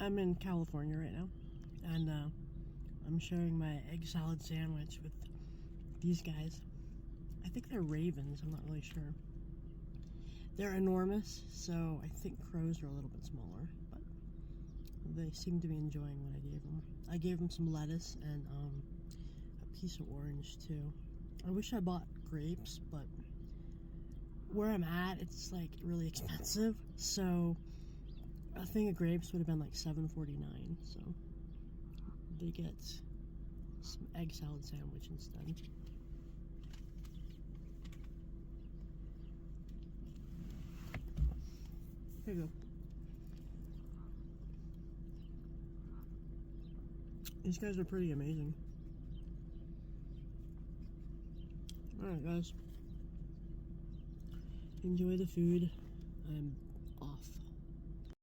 I'm in California right now, and I'm sharing my egg salad sandwich with these guys. I think they're ravens, I'm not really sure. They're enormous, so I think crows are a little bit smaller, but they seem to be enjoying what I gave them. I gave them some lettuce and a piece of orange too. I wish I bought grapes, but where I'm at, it's like really expensive, so a thing of grapes would have been like $7.49, so they get some egg salad sandwich instead. Here you go. These guys are pretty amazing. Alright guys, enjoy the food. I'm off.